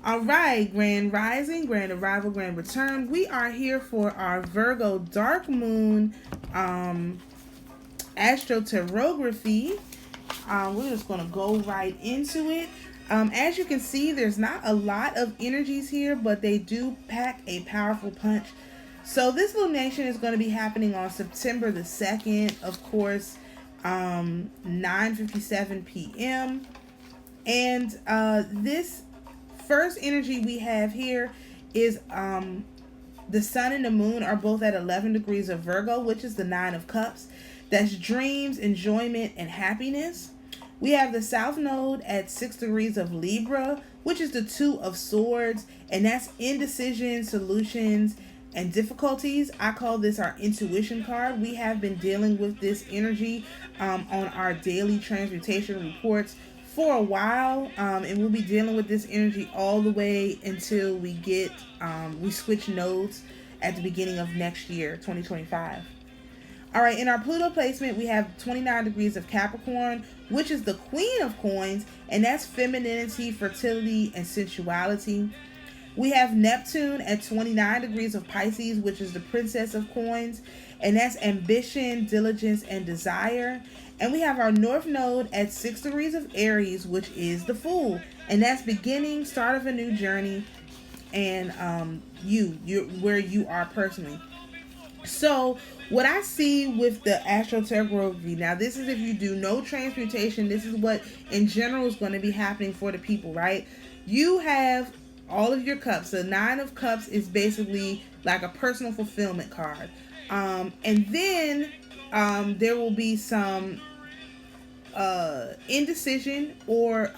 All right, Grand Rising, Grand Arrival, Grand Return. We are here for our Virgo Dark Moon astroterography. We're just going to go right into it. As you can see, there's not a lot of energies here, but they do pack a powerful punch. So this lunation is going to be happening on September the 2nd, of course, 9:57 p.m. And this first energy we have here is the sun and the moon are both at 11 degrees of Virgo, which is the 9 of Cups. That's dreams, enjoyment, and happiness. We have the south node at 6 degrees of Libra, which is the 2 of Swords, and that's indecision, solutions, and difficulties. I call this our intuition card. We have been dealing with this energy on our daily transmutation reports for a while, and we'll be dealing with this energy all the way until we get we switch nodes at the beginning of next year, 2025. All right, in our Pluto placement, we have 29 degrees of Capricorn, which is the Queen of Coins, and that's femininity, fertility, and sensuality. We have Neptune at 29 degrees of Pisces, which is the Princess of Coins, and that's ambition, diligence, and desire. And we have our North Node at 6 degrees of Aries, which is the Fool, and that's beginning, start of a new journey, and you're where you are personally. So what I see with the astroterography, now this is if you do no transmutation, this is what in general is going to be happening for the people, right? You have all of your cups. The 9 of Cups is basically like a personal fulfillment card. And then there will be some indecision, or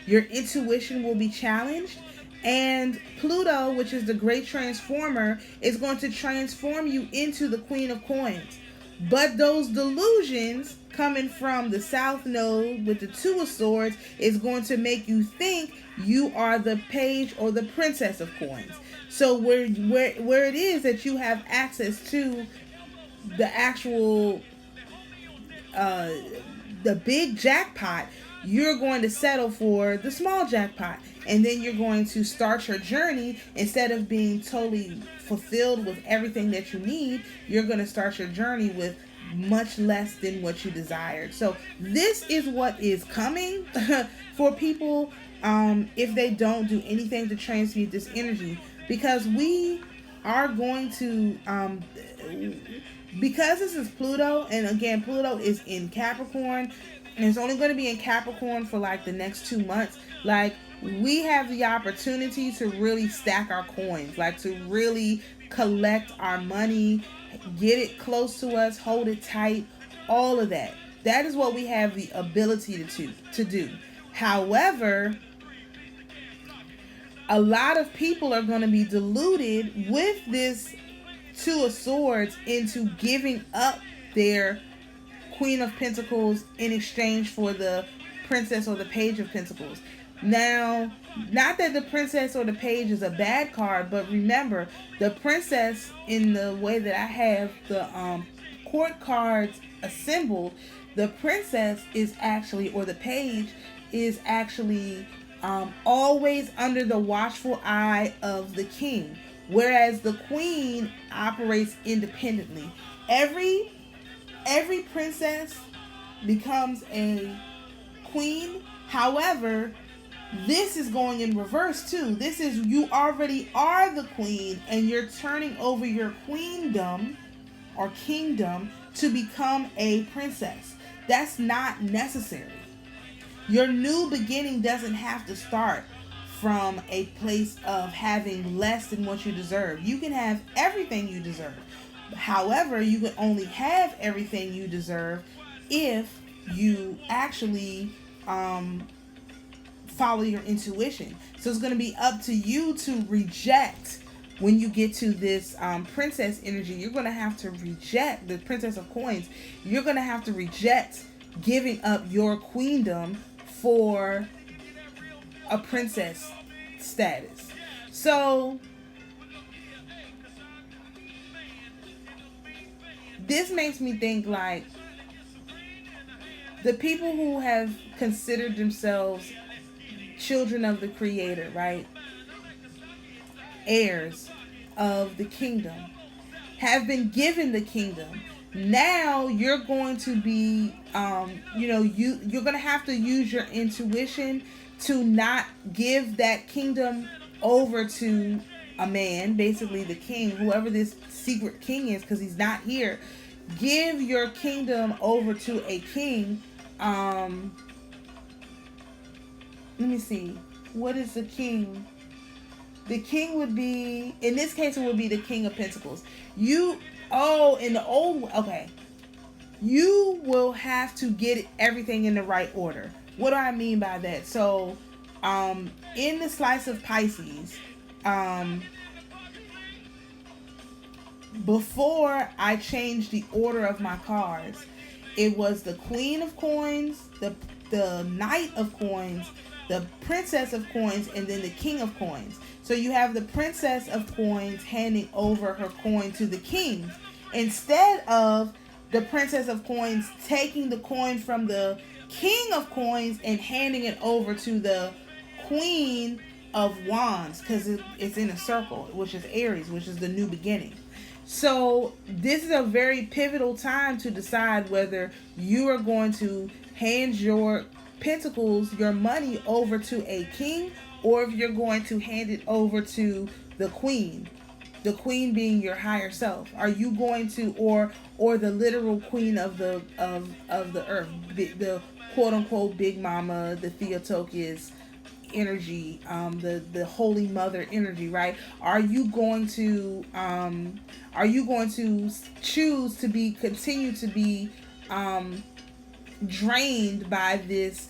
your intuition will be challenged. And Pluto, which is the great transformer, is going to transform you into the Queen of Coins. But those delusions coming from the South Node with the 2 of Swords is going to make you think you are the Page or the Princess of Coins. So where it is that you have access to the actual the big jackpot, you're going to settle for the small jackpot, and then you're going to start your journey. Instead of being totally fulfilled with everything that you need, you're going to start your journey with much less than what you desired. So this is what is coming for people if they don't do anything to transmute this energy, because we are going to because this is Pluto, and again, Pluto is in Capricorn, and it's only going to be in Capricorn for like the next 2 months. Like, we have the opportunity to really stack our coins, like to really collect our money, get it close to us, hold it tight, all of that. That is what we have the ability to do. However, a lot of people are going to be deluded with this 2 of Swords into giving up their Queen of Pentacles in exchange for the Princess or the Page of Pentacles. Now, not that the Princess or the Page is a bad card, but remember, the Princess, in the way that I have the court cards assembled, the Princess is actually, or the Page is actually always under the watchful eye of the king, whereas the Queen operates independently. Every princess becomes a queen. However, this is going in reverse too. This is, you already are the queen, and you're turning over your queendom or kingdom to become a princess. That's not necessary. Your new beginning doesn't have to start from a place of having less than what you deserve. You can have everything you deserve. However, you can only have everything you deserve if you actually follow your intuition. So it's going to be up to you to reject. When you get to this princess energy, you're going to have to reject the Princess of Coins. You're going to have to reject giving up your queendom for a princess status. So this makes me think, like, the people who have considered themselves children of the Creator, right? heirs of the kingdom, have been given the kingdom. Now you're going to be, you're going to have to use your intuition to not give that kingdom over to a man, basically the king, whoever this secret king is, because he's not here. Give your kingdom over to a king. Let me see. What is the king? The king would be, in this case, it would be the King of Pentacles. Okay. You will have to get everything in the right order. What do I mean by that? So, in the slice of Pisces, before I changed the order of my cards, it was the Queen of Coins, the Knight of Coins, the Princess of Coins, and then the King of Coins. So you have the Princess of Coins handing over her coin to the King, instead of the Princess of Coins taking the coin from the King of Coins and handing it over to the Queen of Wands, because it's in a circle, which is Aries, which is the new beginning. So this is a very pivotal time to decide whether you are going to hand your pentacles, your money, over to a king, or if you're going to hand it over to the queen. The queen being your higher self. Are you going to, or the literal queen of the earth, the quote unquote big mama, the Theotokos energy, the holy mother energy, right? Are you going to choose to continue to be drained by this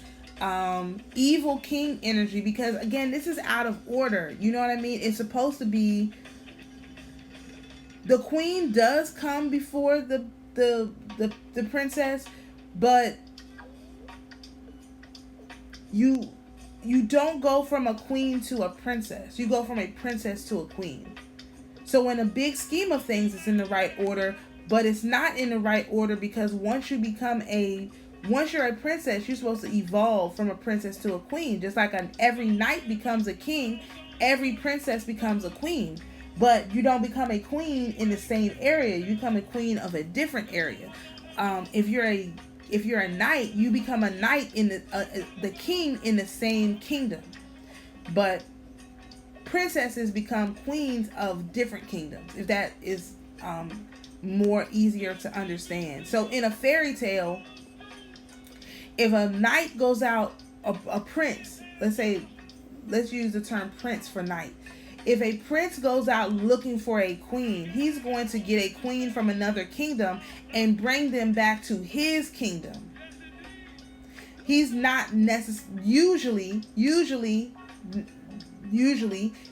evil king energy? Because again, this is out of order. You know what I mean? It's supposed to be, the queen does come before the princess, but you don't go from a queen to a princess. You go from a princess to a queen. So in a big scheme of things, it's in the right order, but it's not in the right order, because once you're a princess, you're supposed to evolve from a princess to a queen. Just like every knight becomes a king, every princess becomes a queen. But you don't become a queen in the same area. You become a queen of a different area. If you're a knight, you become a knight in the king in the same kingdom. But princesses become queens of different kingdoms, if that is more easier to understand. So in a fairy tale, if a knight goes out, a prince, let's use the term prince for knight. If a prince goes out looking for a queen, he's going to get a queen from another kingdom and bring them back to his kingdom. He's not usually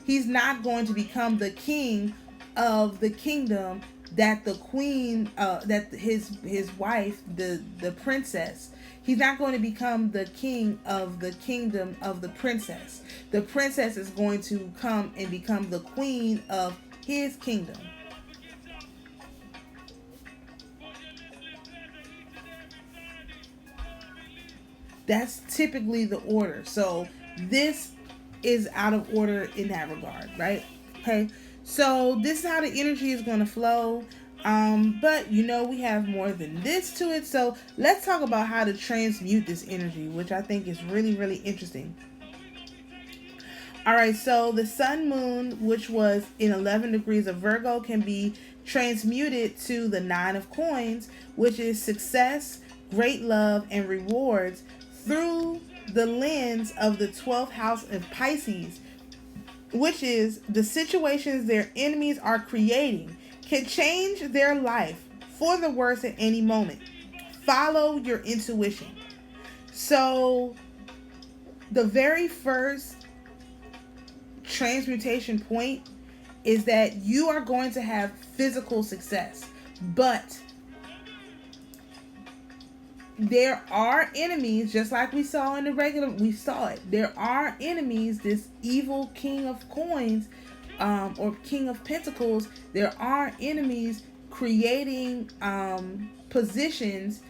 he's not going to become the king of the kingdom that the queen, that his wife, the princess, he's not going to become the king of the kingdom of the princess. The princess is going to come and become the queen of his kingdom. That's typically the order. So this is out of order in that regard, right? Okay. So this is how the energy is going to flow. But we have more than this to it. So let's talk about how to transmute this energy, which I think is really, really interesting. All right. So the sun moon, which was in 11 degrees of Virgo, can be transmuted to the 9 of coins, which is success, great love, and rewards through the lens of the 12th house of Pisces, which is the situations their enemies are creating can change their life for the worse at any moment. Follow your intuition. So the very first transmutation point is that you are going to have physical success, but there are enemies, just like we saw in there are enemies. This evil king of coins, or king of pentacles, there are enemies creating positions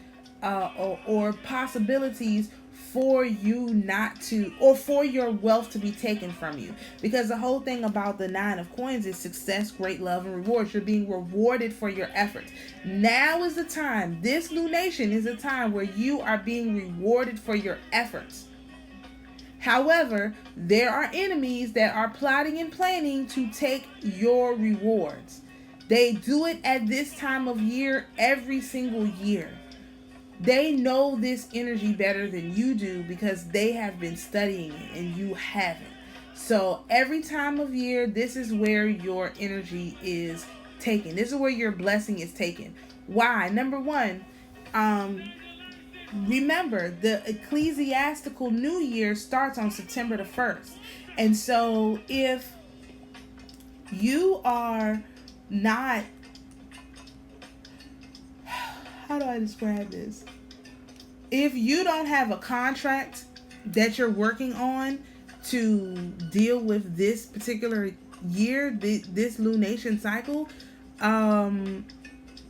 or possibilities for you not to, or for your wealth to be taken from you. Because the whole thing about the 9 of coins is success, great love, and rewards. You're being rewarded for your efforts. Now is the time. This lunation is a time where you are being rewarded for your efforts. However, there are enemies that are plotting and planning to take your rewards. They do it at this time of year every single year. They know this energy better than you do because they have been studying it and you haven't. So every time of year, this is where your energy is taken. This is where your blessing is taken. Why? Number one, remember, the ecclesiastical new year starts on September the 1st. And so if you are not, how do I describe this? If you don't have a contract that you're working on to deal with this particular year, this lunation cycle,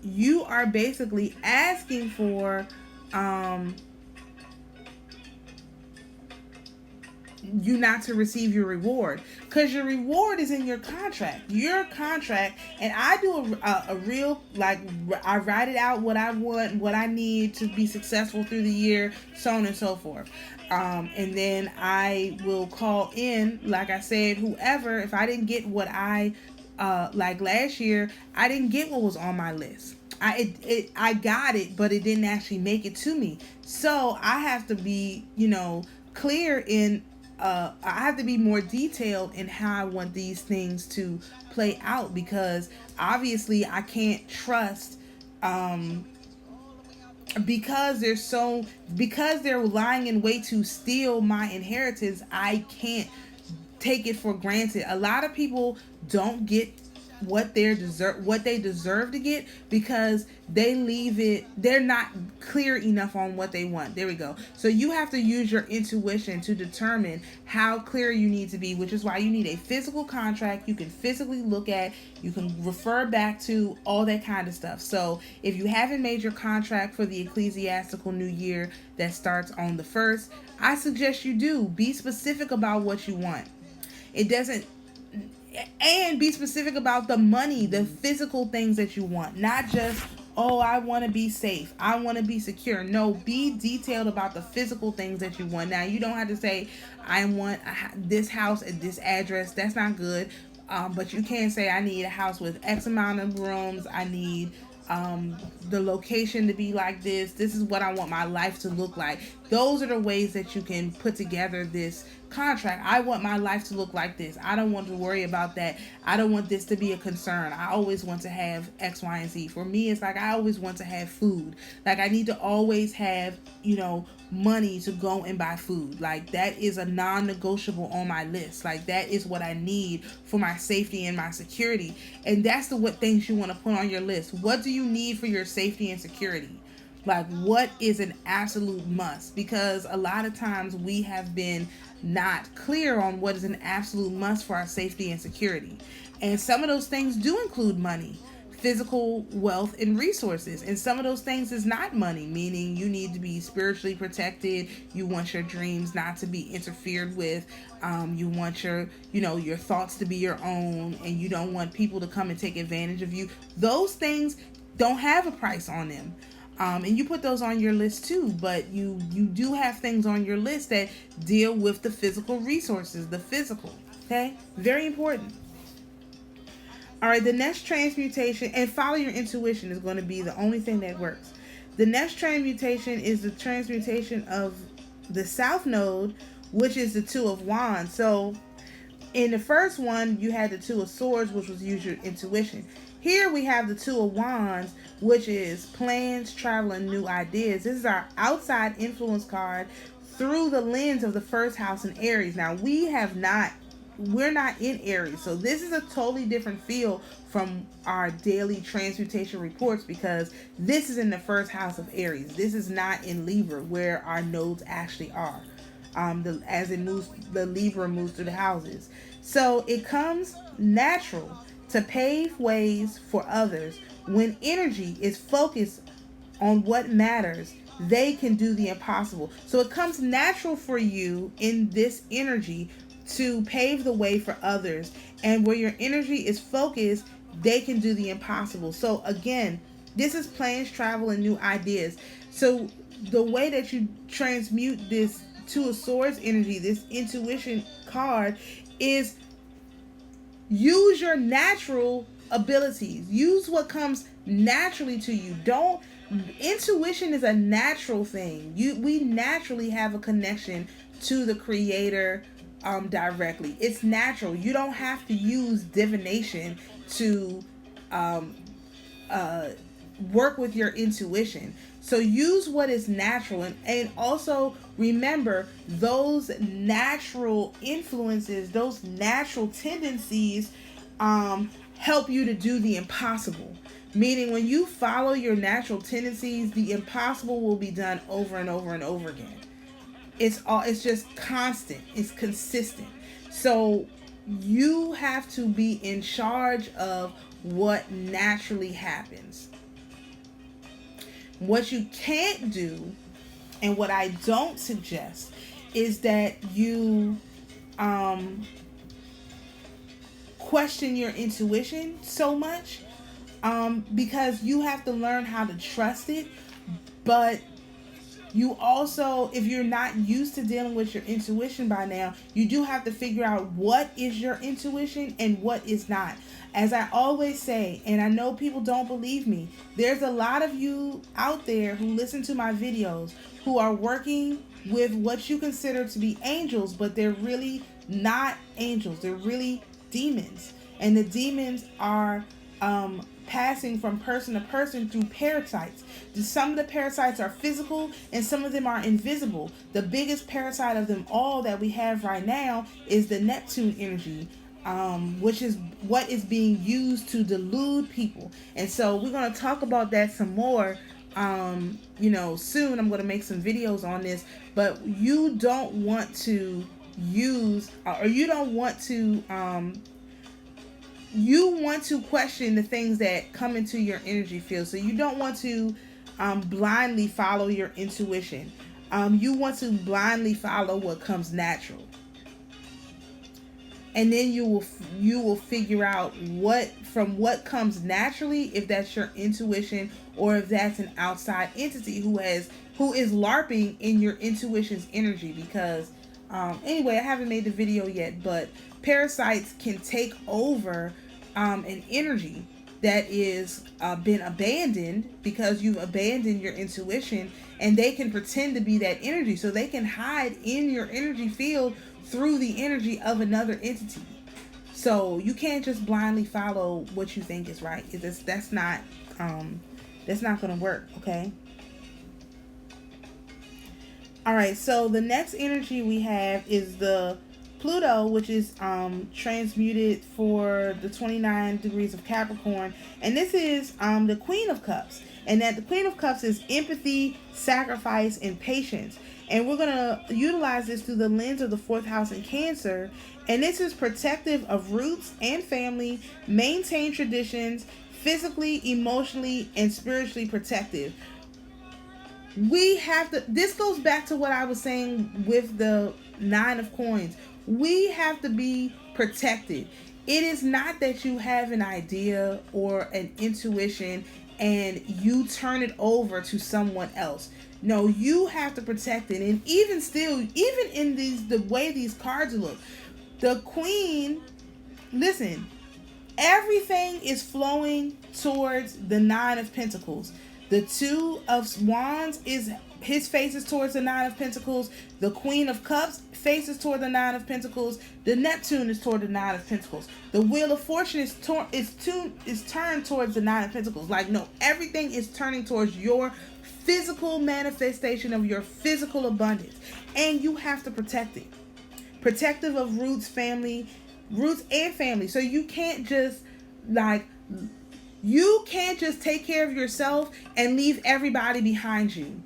you are basically asking for you not to receive your reward, because your reward is in your contract. And I do a real, like, I write it out, what I want, what I need to be successful through the year, so on and so forth. And then I will call in, like I said, whoever, if I didn't get what I like last year, I didn't get what was on my list. I got it, but it didn't actually make it to me. So I have to be, clear in, I have to be more detailed in how I want these things to play out, because obviously I can't trust, because they're lying in wait to steal my inheritance. I can't take it for granted. A lot of people don't get what they deserve to get because they're not clear enough on what they want. There we go. So you have to use your intuition to determine how clear you need to be, which is why you need a physical contract you can physically look at, you can refer back to, all that kind of stuff. So if you haven't made your contract for the ecclesiastical new year that starts on the 1st, I suggest you do. Be specific about what you want. And be specific about the money, the physical things that you want. Not just, oh, I want to be safe, I want to be secure. No, be detailed about the physical things that you want. Now, you don't have to say, I want this house at this address. That's not good. But you can say, I need a house with X amount of rooms. I need the location to be like this. This is what I want my life to look like. Those are the ways that you can put together this contract. I want my life to look like this. I don't want to worry about that. I don't want this to be a concern. I always want to have X, Y, and Z. For me, it's like I always want to have food. Like I need to always have, money to go and buy food. Like that is a non-negotiable on my list. Like that is what I need for my safety and my security. And that's what things you want to put on your list. What do you need for your safety and security? Like what is an absolute must? Because a lot of times we have been not clear on what is an absolute must for our safety and security. And some of those things do include money, physical wealth, and resources. And some of those things is not money, meaning you need to be spiritually protected. You want your dreams not to be interfered with. You want your thoughts to be your own, and you don't want people to come and take advantage of you. Those things don't have a price on them. And you put those on your list too, but you do have things on your list that deal with the physical resources, the physical. Okay? Very important. All right, the next transmutation, and follow your intuition, is going to be the only thing that works. The next transmutation is the transmutation of the South Node, which is the Two of Wands. So in the first one, you had the Two of Swords, which was use your intuition. Here we have the Two of Wands, which is plans, travel, and new ideas. This is our outside influence card through the lens of the first house in Aries. Now, we're not in Aries, so this is a totally different feel from our daily transmutation reports, because this is in the first house of Aries. This is not in Libra, where our nodes actually are. The Libra moves through the houses. So it comes natural to pave ways for others when energy is focused on what matters they can do the impossible. So it comes natural for you in this energy to pave the way for others. And where your energy is focused, they can do the impossible. So again, this is plans, travel, and new ideas. So the way that you transmute this Two of Swords energy, this intuition card, is use your natural abilities. Use what comes naturally to you. Intuition is a natural thing. We naturally have a connection to the Creator directly. It's natural. You don't have to use divination to work with your intuition. So use what is natural, and also remember those natural influences, those natural tendencies help you to do the impossible. Meaning when you follow your natural tendencies, the impossible will be done over and over and over again. It's just constant. It's consistent. So you have to be in charge of what naturally happens. What you can't do, and what I don't suggest, is that you question your intuition so much, because you have to learn how to trust it. But you also, if you're not used to dealing with your intuition by now, you do have to figure out what is your intuition and what is not. As I always say, and I know people don't believe me, there's a lot of you out there who listen to my videos who are working with what you consider to be angels, but they're really not angels. They're really demons. And the demons are passing from person to person through parasites. Some of the parasites are physical and some of them are invisible. The biggest parasite of them all that we have right now is the Neptune energy, which is what is being used to delude people. And so we're going to talk about that some more. Soon I'm going to make some videos on this, but you don't want to use, or you don't want to, you want to question the things that come into your energy field. So you don't want to blindly follow your intuition. You want to blindly follow what comes natural. And then you will figure out what comes naturally, if that's your intuition or if that's an outside entity who is LARPing in your intuition's energy. Because anyway, I haven't made the video yet, but parasites can take over an energy that is been abandoned because you've abandoned your intuition, and they can pretend to be that energy, so they can hide in your energy field through the energy of another entity. So you can't just blindly follow what you think is right. That's not gonna work. Okay. All right. So the next energy we have is the Pluto, which is transmuted for the 29 degrees of Capricorn, and this is the Queen of Cups, and that the Queen of Cups is empathy, sacrifice, and patience. And we're going to utilize this through the lens of the 4th house in Cancer. And this is protective of roots and family, maintain traditions, physically, emotionally, and spiritually protective. We have to, this goes back to what I was saying with the 9 of Coins. We have to be protected. It is not that you have an idea or an intuition and you turn it over to someone else. No, you have to protect it. And even still, even in the way these cards look, the Queen, listen, everything is flowing towards the 9 of Pentacles. The 2 of Wands his face is towards the 9 of Pentacles. The Queen of Cups faces toward the 9 of Pentacles. The Neptune is toward the 9 of Pentacles. The Wheel of Fortune is turned towards the 9 of Pentacles. Like, no, everything is turning towards your physical manifestation of your physical abundance, and you have to protect it. Protective of roots and family. So you can't just take care of yourself and leave everybody behind you.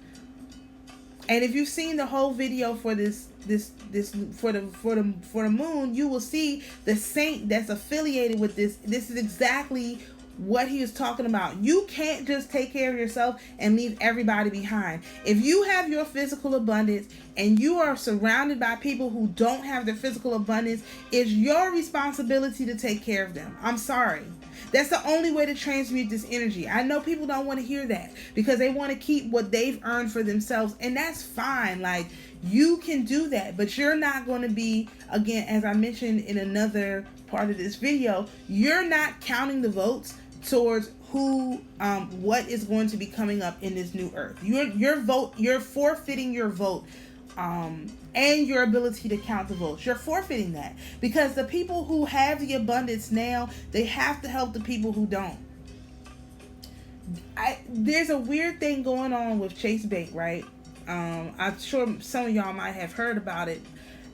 And if you've seen the whole video for this for the moon, you will see the saint that's affiliated with this. This is exactly what he is talking about. You can't just take care of yourself and leave everybody behind. If you have your physical abundance and you are surrounded by people who don't have their physical abundance, it's your responsibility to take care of them. I'm sorry. That's the only way to transmute this energy. I know people don't want to hear that because they want to keep what they've earned for themselves, and that's fine. Like, you can do that, but you're not going to be, again, as I mentioned in another part of this video, you're not counting the votes towards who, what is going to be coming up in this new earth. Your vote, you're forfeiting your vote, and your ability to count the votes. You're forfeiting that because the people who have the abundance now, they have to help the people who don't. There's a weird thing going on with Chase Bank, right? I'm sure some of y'all might have heard about it,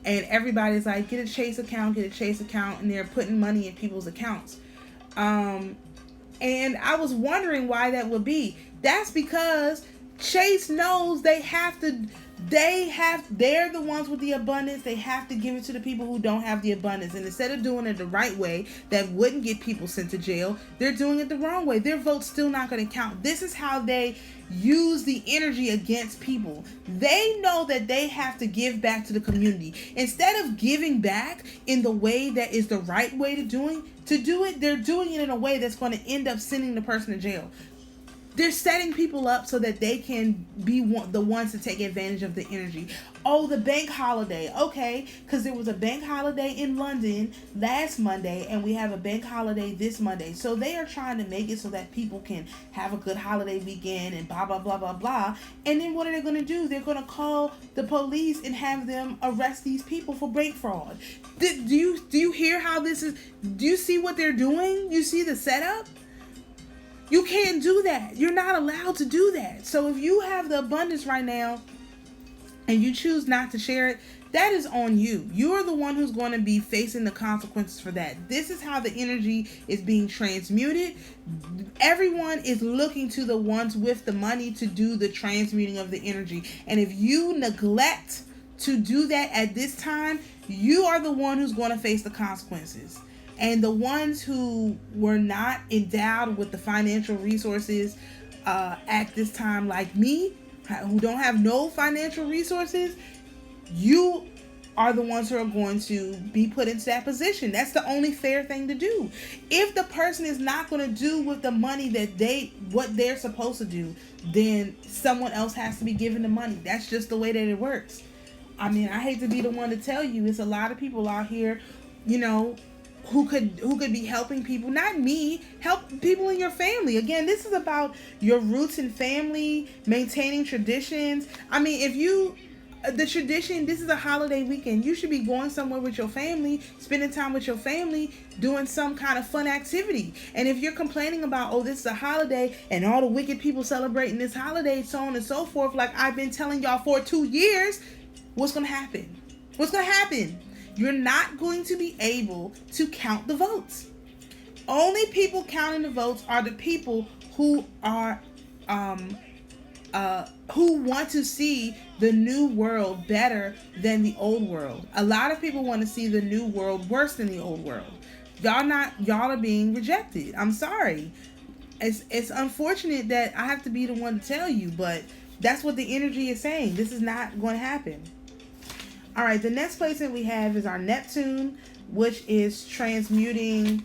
and everybody's like, get a Chase account, and they're putting money in people's accounts. And I was wondering why that would be. That's because Chase knows they're the ones with the abundance. They have to give it to the people who don't have the abundance. And instead of doing it the right way that wouldn't get people sent to jail, they're doing it the wrong way. Their vote's still not going to count. This is how they use the energy against people. They know that they have to give back to the community. Instead of giving back in the way that is the right way to do it, they're doing it in a way that's going to end up sending the person to jail. They're setting people up so that they can be the ones to take advantage of the energy. Oh, the bank holiday. Okay, because there was a bank holiday in London last Monday, and we have a bank holiday this Monday. So they are trying to make it so that people can have a good holiday weekend and blah, blah, blah, blah, blah. And then what are they going to do? They're going to call the police and have them arrest these people for bank fraud. Do you hear how this is? Do you see what they're doing? You see the setup? You can't do that. You're not allowed to do that. So if you have the abundance right now and you choose not to share it, that is on you. You are the one who's going to be facing the consequences for that. This is how the energy is being transmuted. Everyone is looking to the ones with the money to do the transmuting of the energy. And if you neglect to do that at this time, you are the one who's going to face the consequences. And the ones who were not endowed with the financial resources at this time, like me, who don't have no financial resources, you are the ones who are going to be put into that position. That's the only fair thing to do. If the person is not going to do with the money what they're supposed to do, then someone else has to be given the money. That's just the way that it works. I mean, I hate to be the one to tell you, it's a lot of people out here, who could be helping people. Not me. Help people in your family. Again, this is about your roots and family, maintaining traditions. I mean, the tradition, this is a holiday weekend. You should be going somewhere with your family, spending time with your family, doing some kind of fun activity. And if you're complaining about, oh, this is a holiday and all the wicked people celebrating this holiday, so on and so forth, like I've been telling y'all for 2 years, what's going to happen? What's going to happen? You're not going to be able to count the votes. Only people counting the votes are the people who are who want to see the new world better than the old world. A lot of people want to see the new world worse than the old world. Y'all are being rejected. I'm sorry. It's unfortunate that I have to be the one to tell you, but that's what the energy is saying. This is not going to happen. All right, the next placement we have is our Neptune, which is transmuting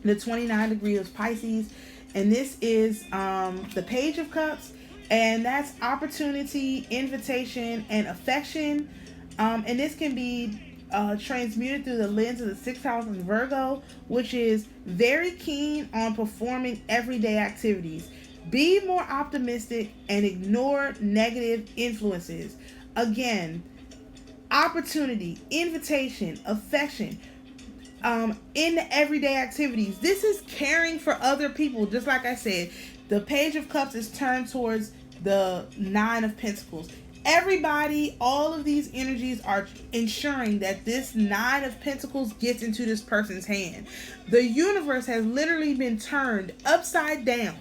the 29 degrees of Pisces. And this is the Page of Cups, and that's opportunity, invitation, and affection. And this can be transmuted through the lens of the 6th house of Virgo, which is very keen on performing everyday activities. Be more optimistic and ignore negative influences. Again, opportunity, invitation, affection, in the everyday activities. This is caring for other people. Just like I said, the Page of Cups is turned towards the 9 of Pentacles. Everybody, all of these energies are ensuring that this 9 of Pentacles gets into this person's hand. The universe has literally been turned upside down.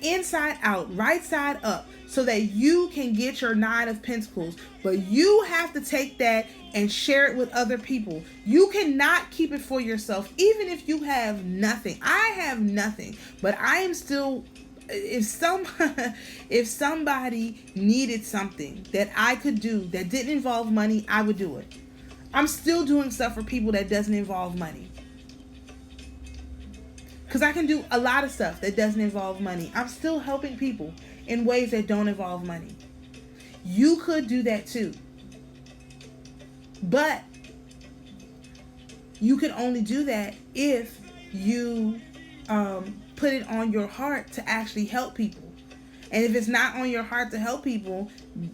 inside out, right side up, so that you can get your 9 of Pentacles. But you have to take that and share it with other people. You cannot keep it for yourself, even if you have nothing. I have nothing, but I am still, if somebody needed something that I could do that didn't involve money, I would do it. I'm still doing stuff for people that doesn't involve money. Because I can do a lot of stuff that doesn't involve money. I'm still helping people in ways that don't involve money. You could do that too. But you can only do that if you put it on your heart to actually help people. And if it's not on your heart to help people,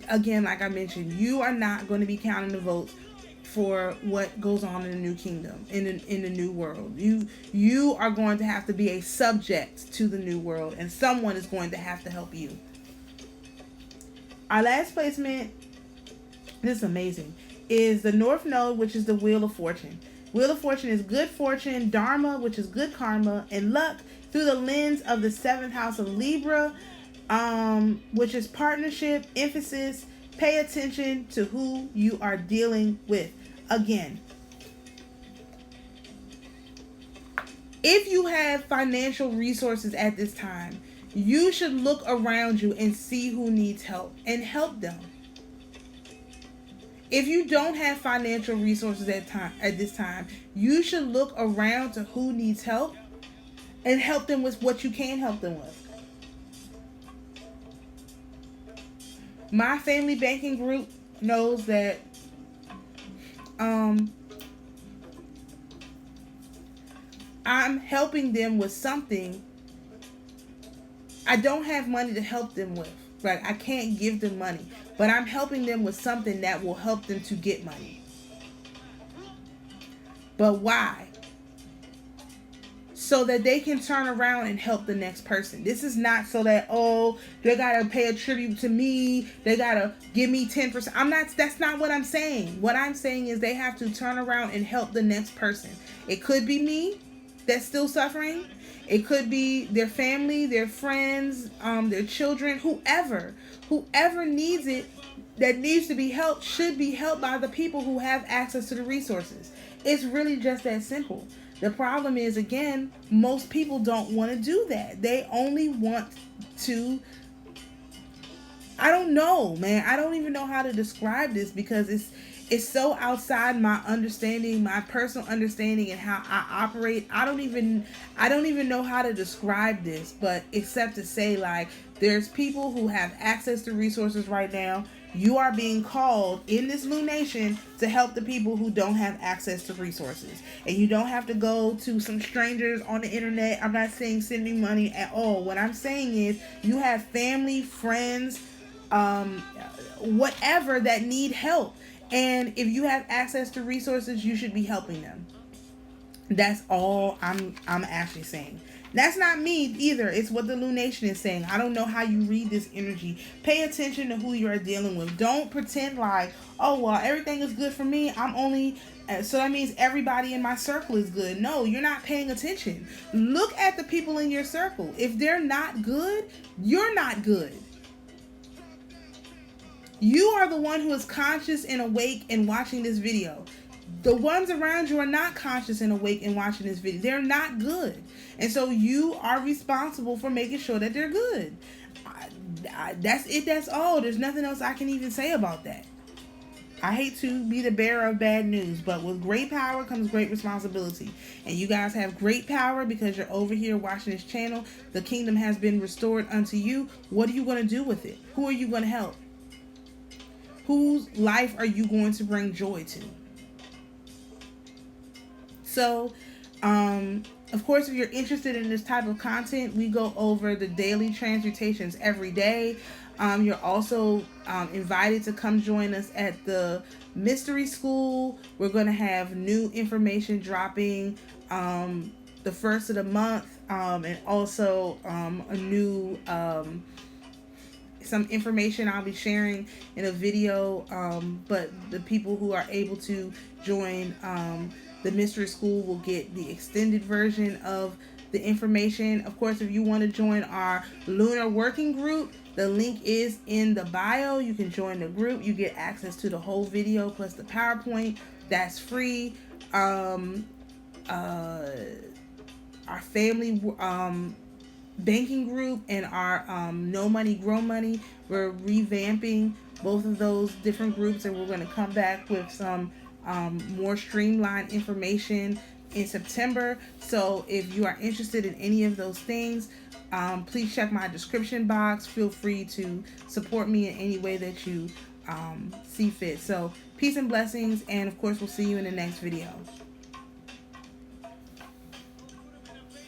again, like I mentioned, you are not going to be counting the votes for what goes on in the new kingdom, in the new world. You are going to have to be a subject to the new world, and someone is going to have to help you. Our last placement, this is amazing, is the North Node, which is the Wheel of Fortune. Wheel of Fortune is good fortune, Dharma, which is good karma, and luck through the lens of the 7th house of Libra, which is partnership, emphasis. Pay attention to who you are dealing with. Again, if you have financial resources at this time, you should look around you and see who needs help and help them. If you don't have financial resources at this time, you should look around to who needs help and help them with what you can help them with. My family banking group knows that I'm helping them with something. I don't have money to help them with. Right? I can't give them money, but I'm helping them with something that will help them to get money. But why? So that they can turn around and help the next person. This is not so that, oh, they gotta pay a tribute to me, they gotta give me 10%. That's not what I'm saying. What I'm saying is they have to turn around and help the next person. It could be me that's still suffering. It could be their family, their friends, their children, whoever needs it, that needs to be helped, should be helped by the people who have access to the resources. It's really just that simple. The problem is, again, most people don't want to do that. They only want to, I don't know, man. I don't even know how to describe this because it's so outside my understanding, my personal understanding and how I operate. I don't even know how to describe this, but except to say, like, there's people who have access to resources right now. You are being called in this lunation to help the people who don't have access to resources. And you don't have to go to some strangers on the internet. I'm not saying send me money at all. What I'm saying is you have family, friends, whatever that need help. And if you have access to resources, you should be helping them. That's all I'm actually saying. That's not me either. It's what the lunation is saying. I don't know how you read this energy. Pay attention to who you are dealing with. Don't pretend like, oh, well, everything is good for me. So that means everybody in my circle is good. No, you're not paying attention. Look at the people in your circle. If they're not good, you're not good. You are the one who is conscious and awake and watching this video. The ones around you are not conscious and awake and watching this video. They're not good. And so you are responsible for making sure that they're good. That's it. That's all. There's nothing else I can even say about that. I hate to be the bearer of bad news, but with great power comes great responsibility. And you guys have great power because you're over here watching this channel. The kingdom has been restored unto you. What are you going to do with it? Who are you going to help? Whose life are you going to bring joy to? So, of course, if you're interested in this type of content, we go over the daily transmutations every day. You're also invited to come join us at the Mystery School. We're going to have new information dropping the first of the month, and also a new some information I'll be sharing in a video, but the people who are able to join the Mystery School will get the extended version of the information. Of course, if you want to join our lunar working group, the link is in the bio. You can join the group. You get access to the whole video plus the PowerPoint. That's free. Our family banking group and our No Money Grow Money, we're revamping both of those different groups, and we're going to come back with some more streamlined information in September. So if you are interested in any of those things, please check my description box. Feel free to support me in any way that you see fit. So peace and blessings, and of course we'll see you in the next video.